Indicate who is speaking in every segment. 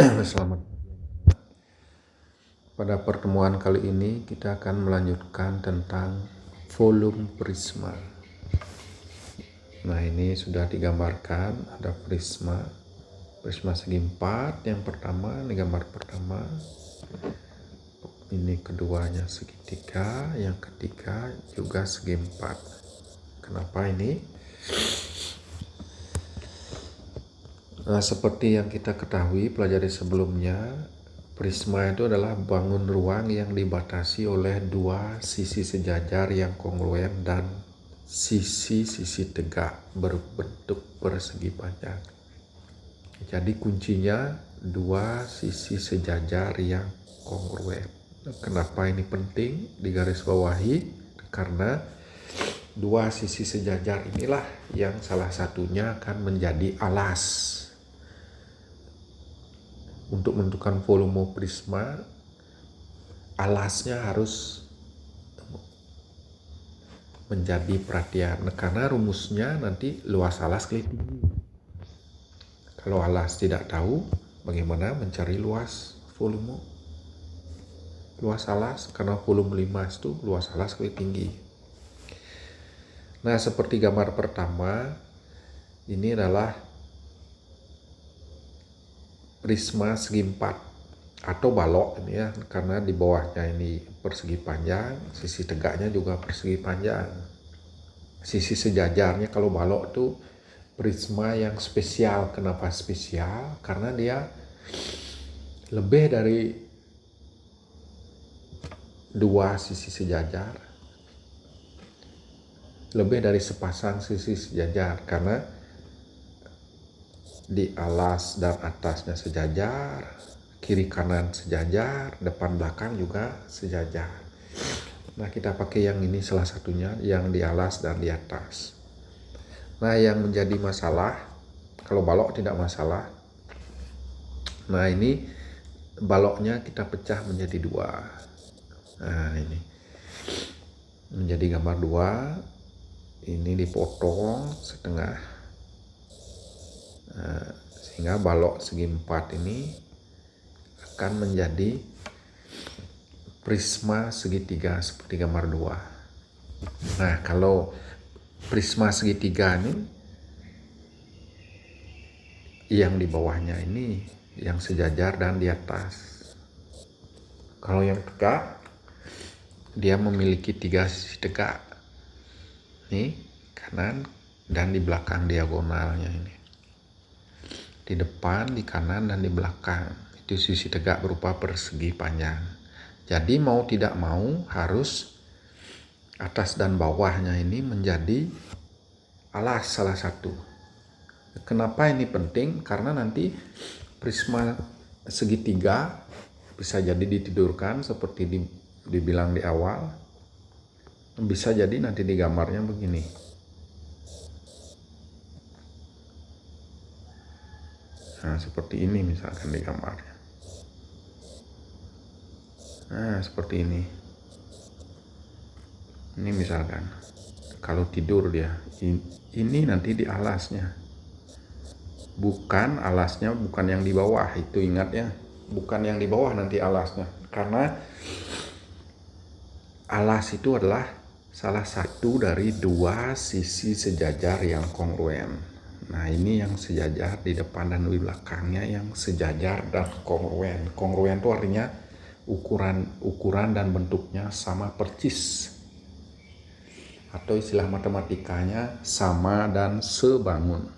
Speaker 1: Selamat. Pada pertemuan kali ini kita akan melanjutkan tentang volume prisma. Nah, ini sudah digambarkan, ada prisma segi empat. Yang pertama, ini gambar pertama. Ini keduanya segitiga, yang ketiga juga segi empat. Kenapa ini? Nah, seperti yang kita ketahui pelajari sebelumnya, prisma itu adalah bangun ruang yang dibatasi oleh dua sisi sejajar yang kongruen dan sisi-sisi tegak berbentuk persegi panjang. Jadi kuncinya dua sisi sejajar yang kongruen. Kenapa ini penting digarisbawahi? Karena dua sisi sejajar inilah yang salah satunya akan menjadi alas. Untuk menentukan volume prisma, alasnya harus menjadi perhatian, karena rumusnya nanti luas alas kali tinggi. Kalau alas tidak tahu, bagaimana mencari luas volume? Luas alas, karena volume 5 itu luas alas kali tinggi. Nah, seperti gambar pertama, ini adalah prisma segi empat atau balok ini ya, karena di bawahnya ini persegi panjang, sisi tegaknya juga persegi panjang. Sisi sejajarnya kalau balok tuh prisma yang spesial. Kenapa spesial? Karena dia lebih dari dua sisi sejajar, lebih dari sepasang sisi sejajar, karena di alas dan atasnya sejajar, kiri kanan sejajar, depan belakang juga sejajar. Nah, kita pakai yang ini salah satunya, yang di alas dan di atas. Nah, yang menjadi masalah, kalau balok tidak masalah. Nah, ini baloknya kita pecah menjadi dua. Nah, ini menjadi gambar dua. Ini dipotong setengah. Sehingga balok segi empat ini akan menjadi prisma segitiga seperti gambar 2. Nah, kalau prisma segitiga ini, yang di bawahnya ini yang sejajar dan di atas. Kalau yang tegak, dia memiliki 3 sisi tegak. Ini kanan dan di belakang diagonalnya ini. Di depan, di kanan, dan di belakang. Itu sisi tegak berupa persegi panjang. Jadi mau tidak mau harus atas dan bawahnya ini menjadi alas salah satu. Kenapa ini penting? Karena nanti prisma segitiga bisa jadi ditidurkan seperti dibilang di awal. Bisa jadi nanti di gambarnya begini. Nah, seperti ini misalkan di gambarnya. Nah, seperti ini. Ini misalkan. Kalau tidur dia. Ini nanti di alasnya. Bukan alasnya, bukan yang di bawah. Itu ingat ya. Bukan yang di bawah nanti alasnya. Karena alas itu adalah salah satu dari dua sisi sejajar yang kongruen. Nah, ini yang sejajar di depan dan di belakangnya yang sejajar dan kongruen. Kongruen itu artinya ukuran dan bentuknya sama persis. Atau istilah matematikanya sama dan sebangun.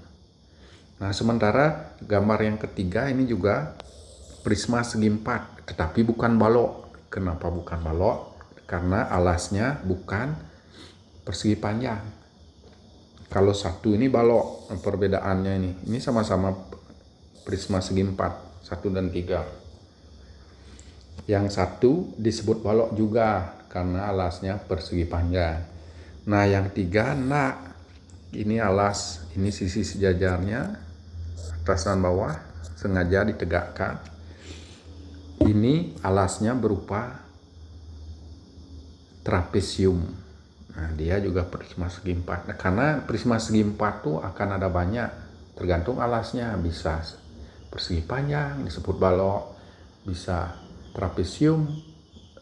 Speaker 1: Nah, sementara gambar yang ketiga ini juga prisma segi empat, tetapi bukan balok. Kenapa bukan balok? Karena alasnya bukan persegi panjang. Kalau satu ini balok, perbedaannya ini sama-sama prisma segi empat, 1 dan 3. Yang satu disebut balok juga karena alasnya persegi panjang. Nah, yang 3 ini alas, ini sisi sejajarnya atas dan bawah sengaja ditegakkan. Ini alasnya berupa trapesium. Nah, dia juga prisma segi empat. Nah, karena prisma segi empat tuh akan ada banyak, tergantung alasnya. Bisa persegi panjang disebut balok, bisa trapesium,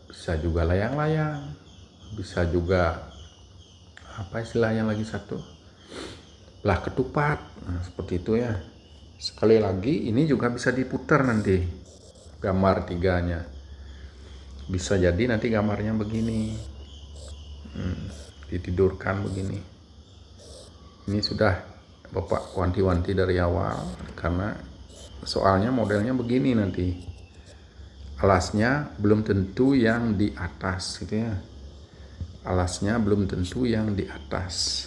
Speaker 1: bisa juga layang-layang, bisa juga apa istilahnya lagi satu, belah ketupat. Nah, seperti itu ya. Sekali lagi ini juga bisa diputar nanti gambar tiganya. Bisa jadi nanti gambarnya begini, ditidurkan begini. Ini sudah Bapak wanti-wanti dari awal karena soalnya modelnya begini nanti. Alasnya belum tentu yang di atas gitu ya. Alasnya belum tentu yang di atas.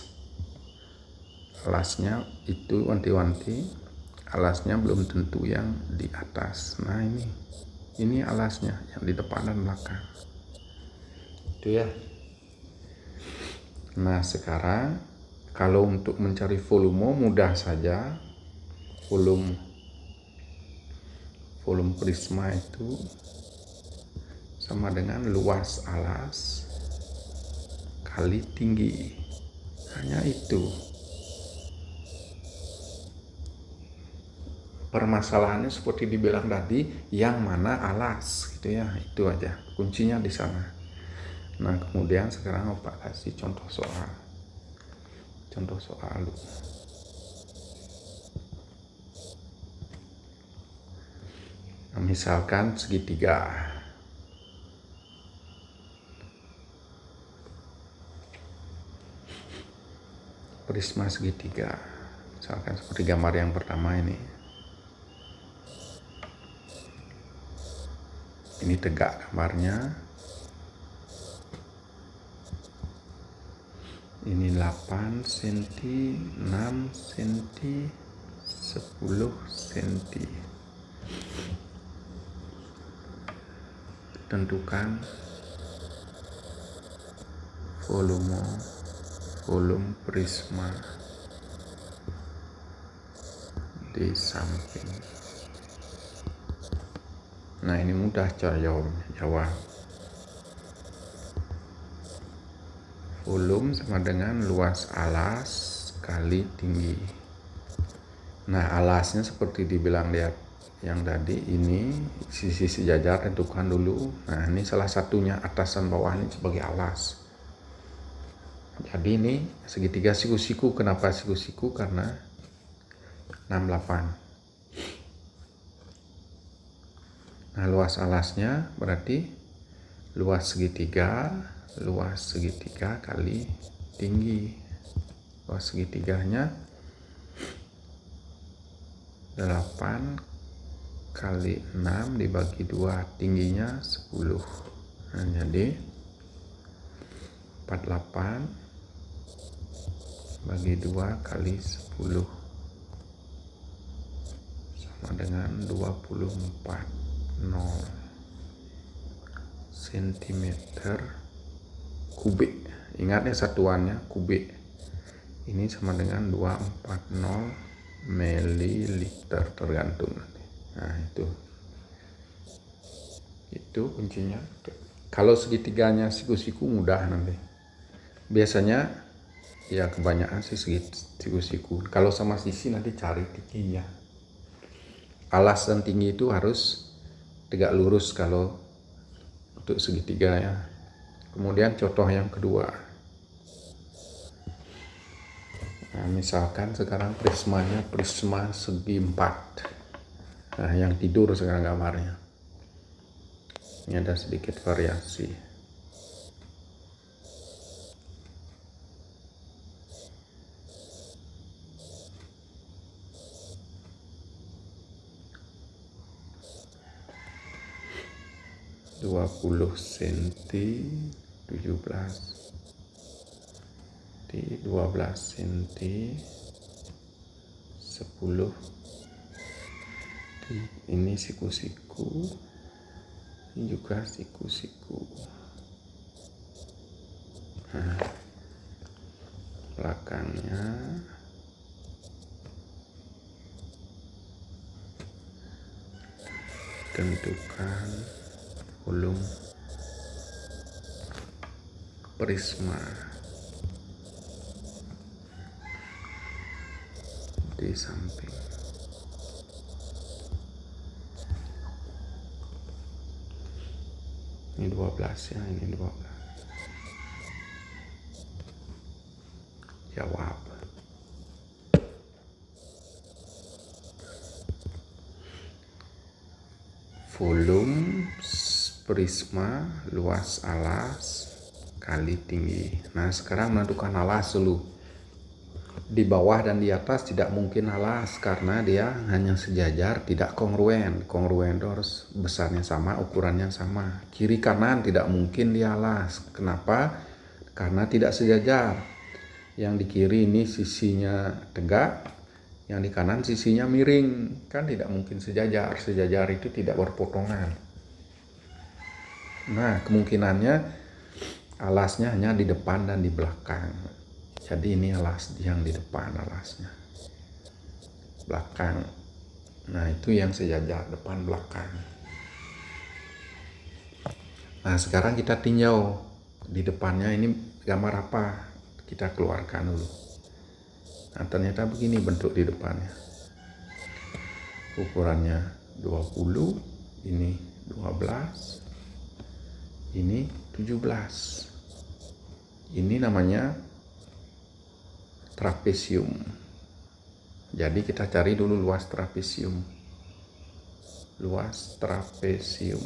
Speaker 1: Alasnya itu wanti-wanti, alasnya belum tentu yang di atas. Nah ini alasnya yang di depan dan belakang. Itu ya. Nah sekarang kalau untuk mencari volume mudah saja. Volume prisma itu sama dengan luas alas kali tinggi. Hanya itu. Permasalahannya seperti dibilang tadi, yang mana alas gitu ya. Itu aja kuncinya di sana. Nah kemudian sekarang Bapak kasih contoh soal dulu. Nah, misalkan segitiga. Prisma segitiga. Misalkan seperti gambar yang pertama ini. Ini tegak gambarnya. Ini 8 cm, 6 cm, 10 cm. Tentukan volume prisma di samping. Nah ini mudah cara jawab. Volume sama dengan luas alas kali tinggi. Nah alasnya seperti dibilang lihat yang tadi, ini sisi sejajar tentukan dulu. Nah ini salah satunya, atasan bawah ini sebagai alas. Jadi ini segitiga siku-siku. Kenapa siku-siku? Karena 68. Nah luas alasnya berarti luas segitiga kali tinggi. Luas segitiganya 8 kali 6 dibagi 2, tingginya 10. Nah jadi 48 bagi 2 kali 10 sama dengan 24 cm kubik. Ingat ya satuannya kubik. Ini sama dengan 240 ml tergantung nanti. Nah itu kuncinya. Kalau segitiganya siku-siku mudah nanti. Biasanya ya kebanyakan sih siku-siku. Kalau sama sisi nanti cari tingginya. Alas dan tinggi itu harus tegak lurus kalau untuk segitiga ya. Kemudian contoh yang kedua. Nah, misalkan sekarang prismanya prisma segi 4. Nah, yang tidur sekarang gambarnya. Ini ada sedikit variasi. Di 20 cm 17 di 12 cm 10 di ini siku-siku, ini juga siku-siku. Nah, belakangnya tentukan volume prisma di samping. Ini 12 ya, ini 12. Jawab. Volume prisma luas alas kali tinggi. Nah, sekarang menentukan alas dulu. Di bawah dan di atas tidak mungkin alas karena dia hanya sejajar, tidak kongruen. Kongruen itu harus besarnya sama, ukurannya sama. Kiri kanan tidak mungkin dia alas. Kenapa? Karena tidak sejajar. Yang di kiri ini sisinya tegak, yang di kanan sisinya miring. Kan tidak mungkin sejajar. Sejajar itu tidak berpotongan. Nah, kemungkinannya alasnya hanya di depan dan di belakang. Jadi ini alas yang di depan, alasnya belakang. Nah, itu yang sejajar, depan belakang. Nah, sekarang kita tinjau di depannya ini gambar apa, kita keluarkan dulu. Nah, ternyata begini bentuk di depannya. Ukurannya 20, ini 12, ini 17. Ini namanya trapesium. Jadi kita cari dulu luas trapesium. Luas trapesium.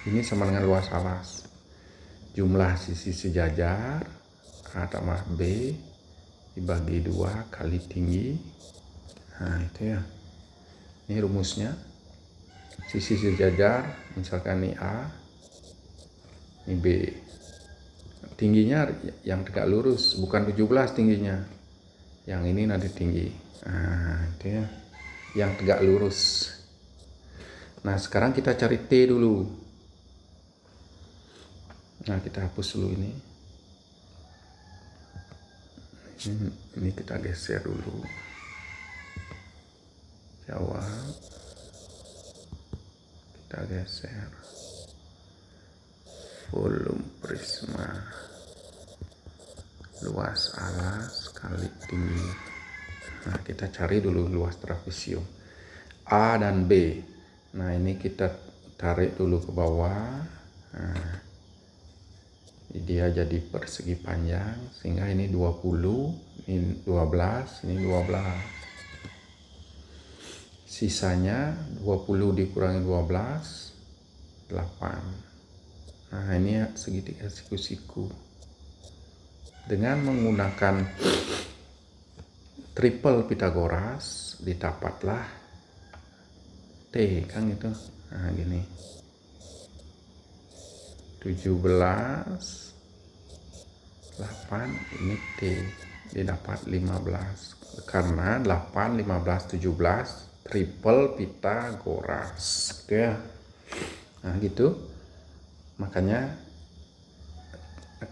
Speaker 1: Ini sama dengan luas alas. Jumlah sisi sejajar A tambah B dibagi 2 kali tinggi. Nah, itu ya. Ini rumusnya. Sisi sejajar, misalkan ini A, ini B. Tingginya yang tegak lurus, bukan 17 tingginya. Yang ini nanti tinggi. Nah, itu ya. Yang tegak lurus. Nah, sekarang kita cari T dulu. Nah, kita hapus dulu ini. Ini kita geser dulu. Jawab. Kita geser. Volume prisma luas alas kali tinggi. Nah, kita cari dulu luas trapesium A dan B. Nah, ini kita tarik dulu ke bawah. Nah, dia jadi persegi panjang sehingga ini 20, ini 12, ini 12. Sisanya 20 dikurangi 12, 8. Nah, ini segitiga siku-siku. Dengan menggunakan triple Pythagoras didapatlah T, kan itu. Nah, gini. 17 8 ini T didapat 15 karena 8 15 17 triple Pythagoras gitu ya. Nah, gitu. Makanya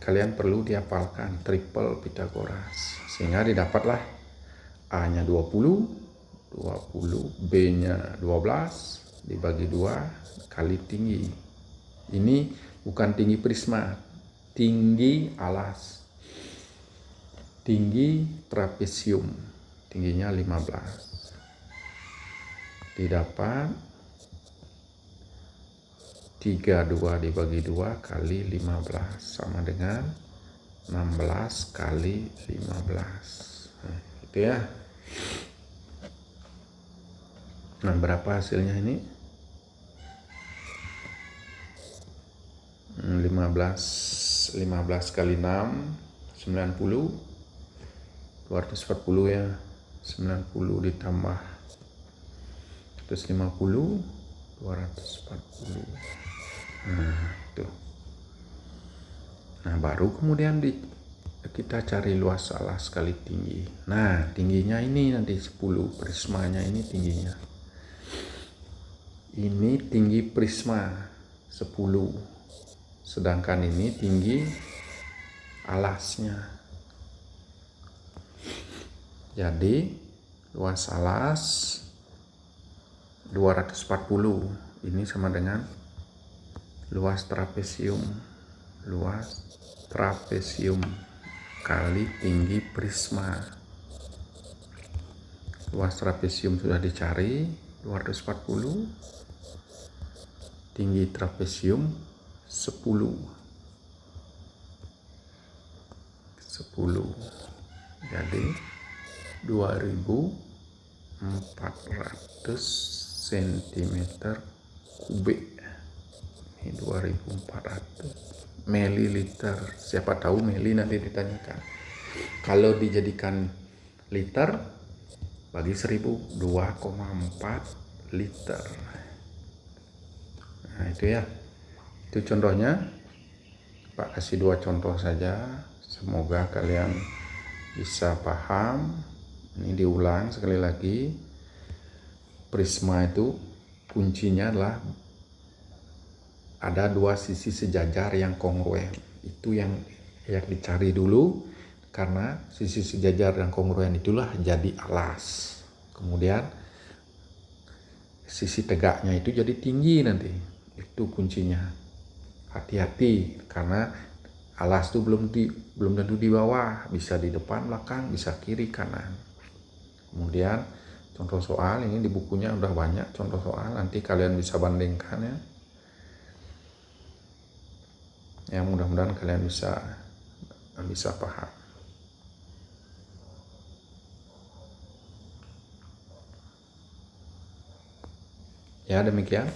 Speaker 1: kalian perlu dihafalkan triple Pythagoras sehingga didapatlah A-nya 20, B-nya 12 dibagi 2 kali tinggi. Ini bukan tinggi prisma, tinggi alas. Tinggi trapesium, tingginya 15. Didapat 32 dibagi 2 kali 15 sama dengan 16 kali 15. Nah, gitu ya. Nah, berapa hasilnya ini? 15 kali 6 90, 240 ya. 90 ditambah 150, 240. Nah, itu. Nah, baru kemudian kita cari luas alas kali tinggi. Nah, tingginya ini nanti 10, prismanya ini tingginya. Ini tinggi prisma 10. Sedangkan ini tinggi alasnya. Jadi, luas alas 240. Ini sama dengan luas trapesium. Luas trapesium kali tinggi prisma. Luas trapesium sudah dicari 240. Tinggi trapesium 10. Jadi 2400 cm kubik. Ini 2400 mililiter. Siapa tahu mili nanti ditanyakan. Kalau dijadikan liter bagi 1000, 2,4 liter. Nah itu ya, itu contohnya. Pak kasih 2 contoh saja, semoga kalian bisa paham. Ini diulang sekali lagi, prisma itu kuncinya adalah ada 2 sisi sejajar yang kongruen. Itu yang dicari dulu, karena sisi sejajar dan kongruen itulah jadi alas. Kemudian sisi tegaknya itu jadi tinggi nanti. Itu kuncinya. Hati-hati, karena alas itu belum tentu di bawah, bisa di depan, belakang, bisa kiri, kanan. Kemudian contoh soal ini di bukunya udah banyak contoh soal, nanti kalian bisa bandingkan ya. Ya mudah-mudahan kalian bisa paham. Ya demikian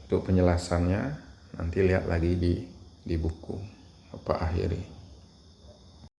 Speaker 1: untuk penjelasannya, nanti lihat lagi di buku. Bapak akhiri.